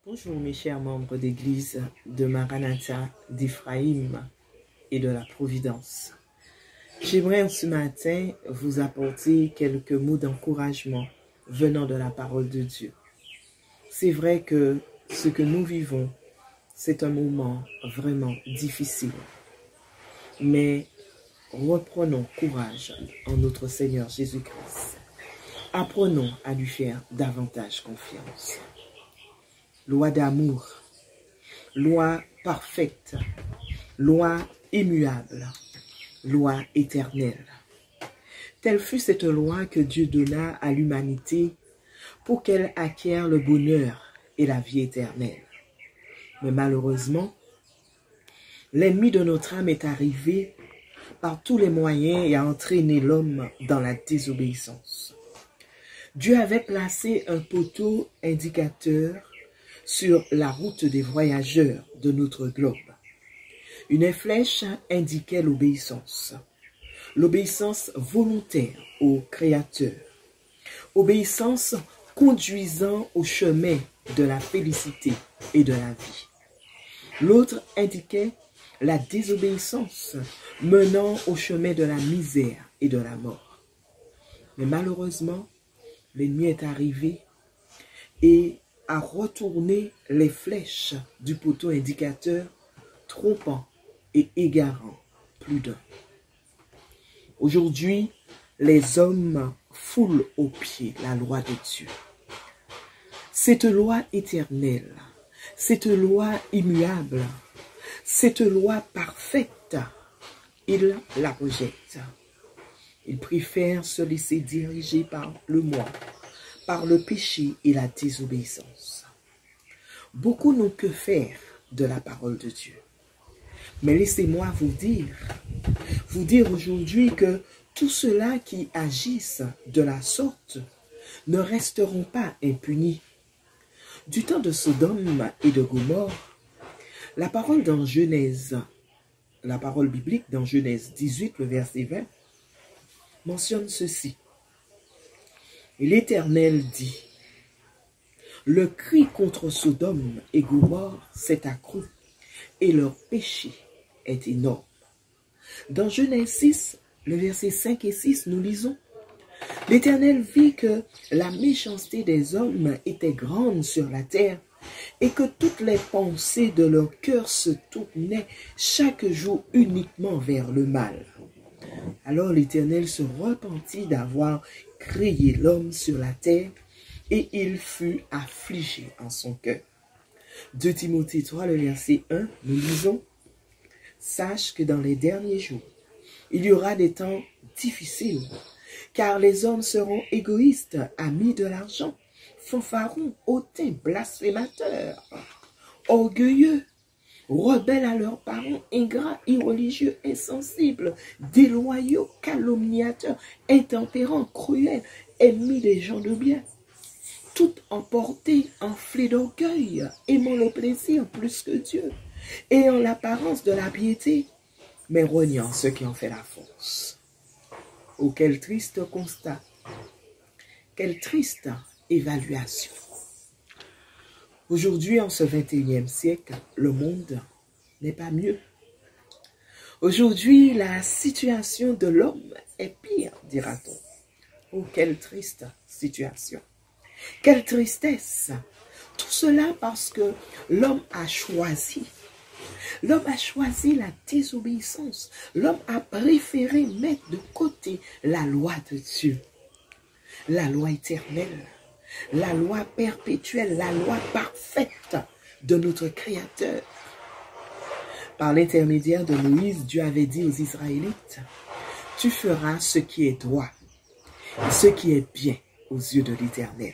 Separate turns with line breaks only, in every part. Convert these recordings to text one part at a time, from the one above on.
Bonjour mes chers membres d'église de Maranatha, d'Ephraïm et de la Providence. J'aimerais ce matin vous apporter quelques mots d'encouragement venant de la parole de Dieu. C'est vrai que ce que nous vivons, c'est un moment vraiment difficile. Mais reprenons courage en notre Seigneur Jésus-Christ. Apprenons à lui faire davantage confiance. Loi d'amour, loi parfaite, loi immuable, loi éternelle. Telle fut cette loi que Dieu donna à l'humanité pour qu'elle acquiert le bonheur et la vie éternelle. Mais malheureusement, l'ennemi de notre âme est arrivé par tous les moyens et a entraîné l'homme dans la désobéissance. Dieu avait placé un poteau indicateur sur la route des voyageurs de notre globe. Une flèche indiquait l'obéissance volontaire au Créateur, obéissance conduisant au chemin de la félicité et de la vie. L'autre indiquait la désobéissance menant au chemin de la misère et de la mort. Mais malheureusement, l'ennemi est arrivé et a retourné les flèches du poteau indicateur, trompant et égarant plus d'un. Aujourd'hui, les hommes foulent aux pieds la loi de Dieu. Cette loi éternelle, cette loi immuable, cette loi parfaite, ils la rejettent. Ils préfèrent se laisser diriger par le moi, par le péché et la désobéissance. Beaucoup n'ont que faire de la parole de Dieu. Mais laissez-moi vous dire aujourd'hui que tous ceux-là qui agissent de la sorte ne resteront pas impunis. Du temps de Sodome et de Gomorrhe, la parole biblique dans Genèse 18, le verset 20, mentionne ceci. Et l'Éternel dit, le cri contre Sodome et Gomorrhe s'est accru et leur péché est énorme. Dans Genèse 6, le verset 5 et 6, nous lisons, l'Éternel vit que la méchanceté des hommes était grande sur la terre et que toutes les pensées de leur cœur se tournaient chaque jour uniquement vers le mal. Alors l'Éternel se repentit d'avoir créé l'homme sur la terre et il fut affligé en son cœur. 2 Timothée 3, le verset 1, nous lisons, sache que dans les derniers jours, il y aura des temps difficiles, car les hommes seront égoïstes, amis de l'argent, fanfarons, hautains, blasphémateurs, orgueilleux, rebelles à leurs parents, ingrats, irreligieux, insensibles, déloyaux, calomniateurs, intempérants, cruels, ennemis des gens de bien, tout emportés, enflés d'orgueil, aimant le plaisir plus que Dieu, ayant l'apparence de la piété, mais reniant ce qui en fait la force. Oh, quel triste constat, quelle triste évaluation. Aujourd'hui, en ce 21e siècle, le monde n'est pas mieux. Aujourd'hui, la situation de l'homme est pire, dira-t-on. Oh, quelle triste situation. Quelle tristesse. Tout cela parce que l'homme a choisi. L'homme a choisi la désobéissance. L'homme a préféré mettre de côté la loi de Dieu. La loi éternelle. La loi perpétuelle, la loi parfaite de notre Créateur. Par l'intermédiaire de Moïse, Dieu avait dit aux Israélites, tu feras ce qui est droit, et ce qui est bien aux yeux de l'Éternel,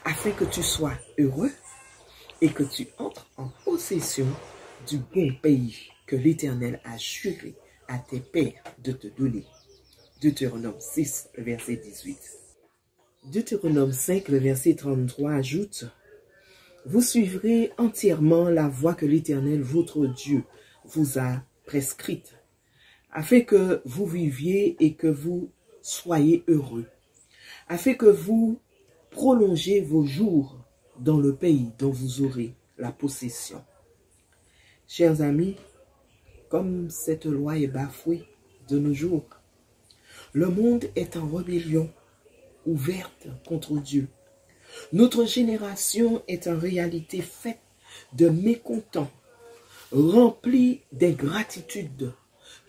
afin que tu sois heureux et que tu entres en possession du bon pays que l'Éternel a juré à tes pères de te donner. Deutéronome 6, verset 18. Deutéronome 5, le verset 33 ajoute, vous suivrez entièrement la voie que l'Éternel, votre Dieu, vous a prescrite, afin que vous viviez et que vous soyez heureux, afin que vous prolongiez vos jours dans le pays dont vous aurez la possession. Chers amis, comme cette loi est bafouée de nos jours, le monde est en rébellion ouverte contre Dieu. Notre génération est en réalité faite de mécontents, remplie d'ingratitude,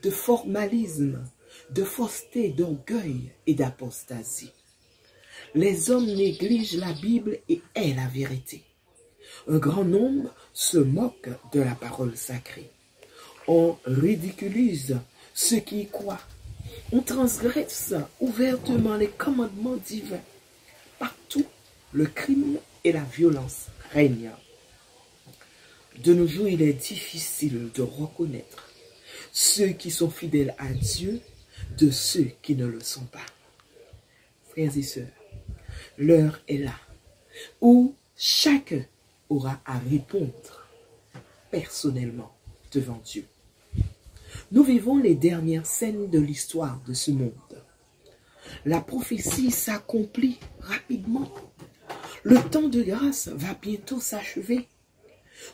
de formalisme, de fausseté, d'orgueil et d'apostasie. Les hommes négligent la Bible et est la vérité. Un grand nombre se moquent de la parole sacrée. On ridiculise ceux qui y croient. On transgresse ouvertement les commandements divins. Partout, le crime et la violence règnent. De nos jours, il est difficile de reconnaître ceux qui sont fidèles à Dieu de ceux qui ne le sont pas. Frères et sœurs, l'heure est là où chacun aura à répondre personnellement devant Dieu. Nous vivons les dernières scènes de l'histoire de ce monde. La prophétie s'accomplit rapidement. Le temps de grâce va bientôt s'achever.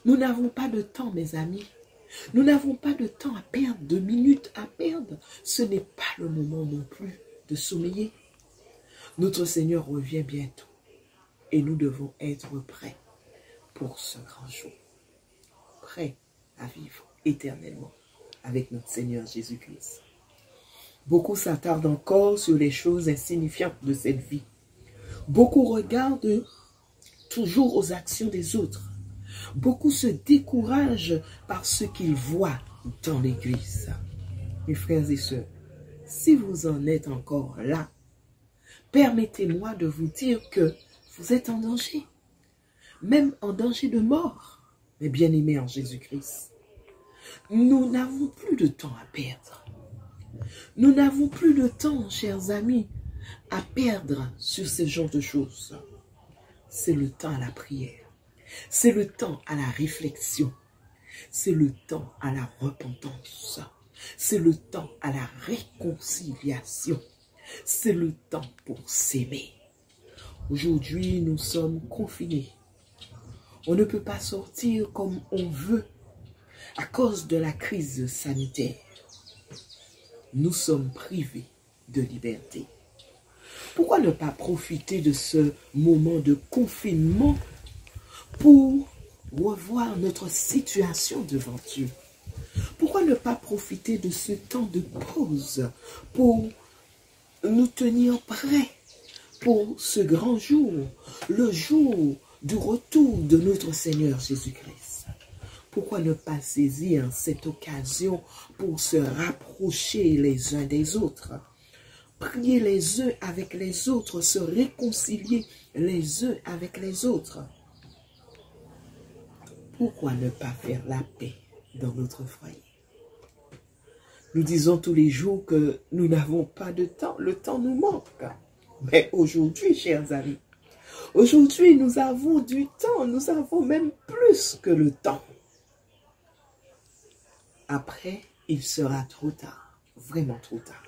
Nous n'avons pas de temps, mes amis. Nous n'avons pas de temps à perdre, de minutes à perdre. Ce n'est pas le moment non plus de sommeiller. Notre Seigneur revient bientôt et nous devons être prêts pour ce grand jour. Prêts à vivre éternellement avec notre Seigneur Jésus-Christ. Beaucoup s'attardent encore sur les choses insignifiantes de cette vie. Beaucoup regardent toujours aux actions des autres. Beaucoup se découragent par ce qu'ils voient dans l'Église. Mes frères et sœurs, si vous en êtes encore là, permettez-moi de vous dire que vous êtes en danger, même en danger de mort, mes bien-aimés en Jésus-Christ. Nous n'avons plus de temps à perdre. Nous n'avons plus de temps, chers amis, à perdre sur ce genre de choses. C'est le temps à la prière. C'est le temps à la réflexion. C'est le temps à la repentance. C'est le temps à la réconciliation. C'est le temps pour s'aimer. Aujourd'hui, nous sommes confinés. On ne peut pas sortir comme on veut à cause de la crise sanitaire. Nous sommes privés de liberté. Pourquoi ne pas profiter de ce moment de confinement pour revoir notre situation devant Dieu? Pourquoi ne pas profiter de ce temps de pause pour nous tenir prêts pour ce grand jour, le jour du retour de notre Seigneur Jésus-Christ? Pourquoi ne pas saisir cette occasion pour se rapprocher les uns des autres, prier les uns avec les autres, se réconcilier les uns avec les autres? Pourquoi ne pas faire la paix dans notre foyer? Nous disons tous les jours que nous n'avons pas de temps, le temps nous manque. Mais aujourd'hui, chers amis, aujourd'hui nous avons du temps, nous avons même plus que le temps. Après, il sera trop tard, vraiment trop tard.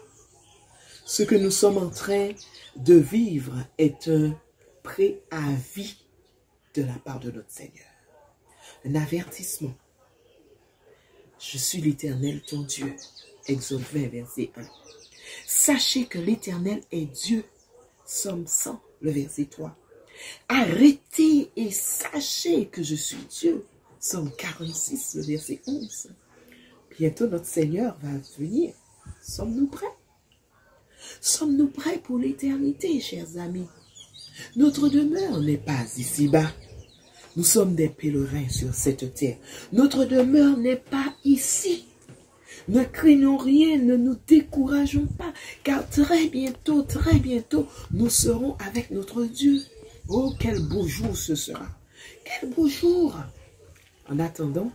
Ce que nous sommes en train de vivre est un préavis de la part de notre Seigneur. Un avertissement. Je suis l'Éternel ton Dieu. Exode 20, verset 1. Sachez que l'Éternel est Dieu. Somme 100, le verset 3. Arrêtez et sachez que je suis Dieu. Somme 46, le verset 11. Bientôt notre Seigneur va venir. Sommes-nous prêts? Sommes-nous prêts pour l'éternité, chers amis? Notre demeure n'est pas ici-bas. Nous sommes des pèlerins sur cette terre. Notre demeure n'est pas ici. Ne craignons rien, ne nous décourageons pas, car très bientôt, nous serons avec notre Dieu. Oh, quel beau jour ce sera! Quel beau jour! En attendant,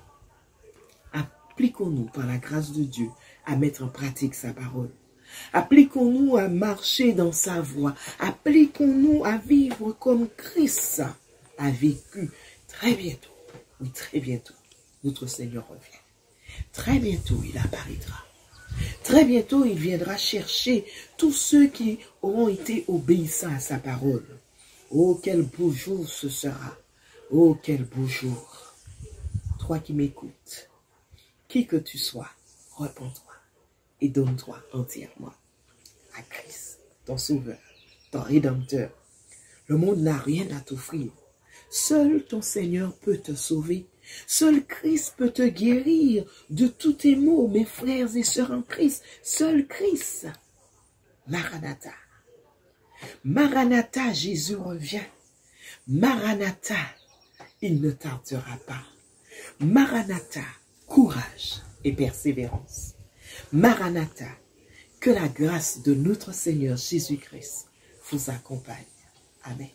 appliquons-nous par la grâce de Dieu à mettre en pratique sa parole. Appliquons-nous à marcher dans sa voie. Appliquons-nous à vivre comme Christ a vécu. Très bientôt, oui, très bientôt, notre Seigneur revient. Très bientôt, il apparaîtra. Très bientôt, il viendra chercher tous ceux qui auront été obéissants à sa parole. Oh, quel beau jour ce sera. Oh, quel beau jour. Toi qui m'écoutes, qui que tu sois, repens-toi et donne-toi entièrement à Christ, ton sauveur, ton rédempteur. Le monde n'a rien à t'offrir. Seul ton Seigneur peut te sauver. Seul Christ peut te guérir de tous tes maux, mes frères et sœurs en Christ. Seul Christ. Maranatha. Maranatha, Jésus revient. Maranatha, il ne tardera pas. Maranatha, courage et persévérance. Maranatha, que la grâce de notre Seigneur Jésus-Christ vous accompagne. Amen.